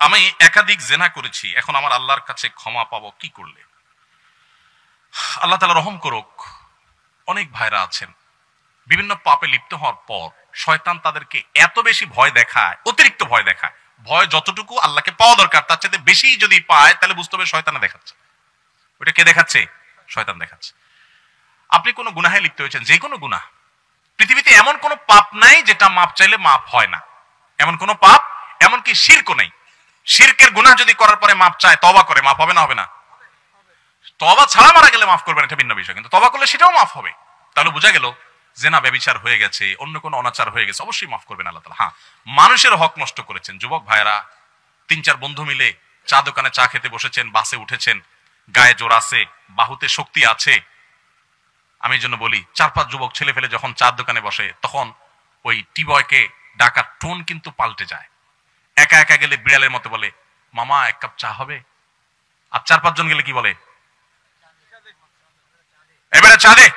আমি একাধিক জেনা করেছি, এখন আমার আল্লাহর কাছে ক্ষমা পাবো কি করলে? আল্লাহ তাআলা রহম করুক, অনেক ভাইরা আছেন বিভিন্ন পাপে লিপ্ত হওয়ার পর শয়তান তাদেরকে এত বেশি ভয় দেখায়, অতিরিক্ত ভয় দেখায়। ভয় যতটুকু আল্লাহকে পাওয়া দরকার তার চাইতে বেশি যদি পায় তাহলে বুঝতে হবে শয়তানে দেখাচ্ছে। ওটা কে দেখাচ্ছে? শয়তান দেখাচ্ছে। আপনি কোনো গুনাহে লিপ্ত হয়েছেন, যে কোনো গুনাহ, পৃথিবীতে এমন কোনো পাপ নাই যেটা মাপ চাইলে মাপ হয় না। এমন কোনো পাপ, এমনকি শিরকও নেই। শিরকের গুনাহ যদি করার পরে মাপ চায়, তওবা করে, মাপ হবে না? হবে না? তওবা ছাড়া মারা গেলে মাফ করবেন, এটা ভিন্ন বিষয়, কিন্তু তওবা করলে সেটাও মাফ হবে। তাহলে বোঝা গেল জেনা ব্যভিচার হয়ে গেছে, অন্য কোনো অনাচার হয়ে গেছে, অবশ্যই মাফ করবেন আল্লাহ তাআলা। হ্যাঁ, মানুষের হক নষ্ট করেছেন, যুবক ভাইরা 3-4 বন্ধু মিলে চা দোকানে চা খেতে বসেছেন, বাসে উঠেছেন, গায়ে জোর আছে, বাহুতে শক্তি আছে। আমি এই জন্য বলি, 4-5 যুবক ছেলে ফেলে যখন চার দোকানে বসে তখন ওই টি বয়কে ডাকার টোন কিন্তু পাল্টে যায়। একা একা গেলে বিড়ালের মতো বলে, মামা 1 কাপ চা হবে? আর 4-5 জন গেলে কি বলে? এবারে চা দে।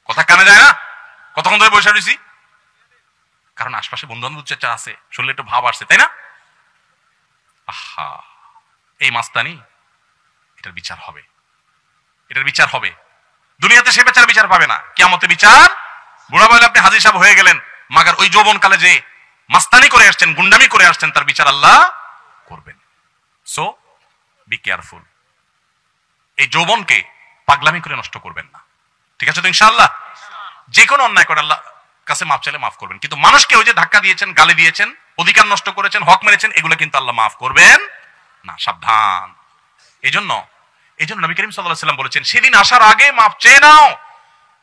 কথা কানে যায় না? কতক্ষণ ধরে বসে রয়েছি, কারণ আশপাশে বন্ধু বান্ধব চা আছে, শুনলে একটু ভাব আসছে, তাই না? আহা, এই মাস্তানি, এটার বিচার হবে, এটার বিচার হবে। দুনিয়াতে সে বেচার বিচার পাবে না, কিয়ামতে বিচার। বুড়া বলে আপনি হাজী সাহেব হয়ে গেলেন, মাগার ওই যৌবন কালে যে মাস্তানি করে আসছেন, গুন্ডামি করে আসছেন, তার বিচার আল্লাহ করবেন। সো বি কেয়ারফুল, এই যৌবনকে পাগলামি করে নষ্ট করবেন না, ঠিক আছে তো? ইনশাআল্লাহ যে কোনো অন্যায় করে আল্লাহ কাছে মাফ চাইলে মাফ করবেন, কিন্তু মানুষকে ওই যে ধাক্কা দিয়েছেন, গালি দিয়েছেন, অধিকার নষ্ট করেছেন, হক মেরেছেন, এগুলো কিন্তু আল্লাহ মাফ করবেন না, সাবধান। এই জন্য নবী করিম সাল্লাল্লাহু আলাইহি ওয়াসাল্লাম বলেছেন, সেদিন আসার আগে মাফ চেয়ে নাও,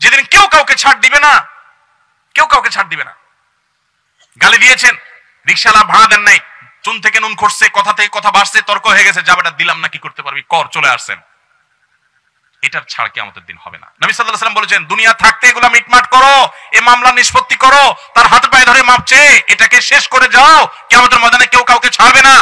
যেদিন কেউ কাউকে ছাড় দিবে না, কেউ কাউকে ছাড় দিবে না। গালি দিয়েছেন, রিকশাওয়ালা ভাড়া দেন নাই, চুন থেকে নুন খসছে, কথা থেকে কথা বাড়ছে, তর্ক হয়ে গেছে, যাবেটা দিলাম না, কি করতে পারবি কর, চলে আসছেন, এটার ছাড় কিয়ামতের দিন হবে না। নবী সাল্লাল্লাহু আলাইহি ওয়াসাল্লাম বলেছেন, দুনিয়া থাকতে এগুলো মিটমাট করো, এই মামলা নিষ্পত্তি করো, তার হাত পায়ে ধরে মাপ চেয়ে এটাকে শেষ করে যাও, কিয়ামতের ময়দানে কেউ কাউকে ছাড়বে না।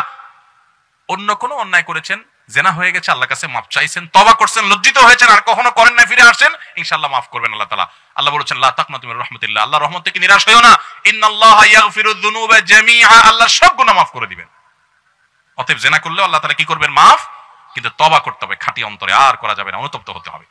অন্য কোনো অন্যায় করেছেন, জেনা হয়ে গেছে, আল্লাহর কাছে মাপ চাইছেন, তওবা করছেন, লজ্জিত হয়েছেন, আর কখনো করেন না, ফিরে আসেন, ইনশাআল্লাহ মাফ করবেন আল্লাহ তাআলা। আল্লাহ বলেছেন, লা তাকনাতু মির রাহমাতিল্লাহ, আল্লাহর রহমত থেকে নিরাশ হইও না, ইন্নাল্লাহা ইয়াগফিরুয যুনুবা জামিআ, আল্লাহ সব গুনাহ মাফ করে দিবেন। অতএব জেনা করলেও আল্লাহ তাআলা কি করবেন? মাফ, কিন্তু তওবা করতে হবে খাঁটি অন্তরে, আর করা যাবে না, অনুতপ্ত হতে হবে।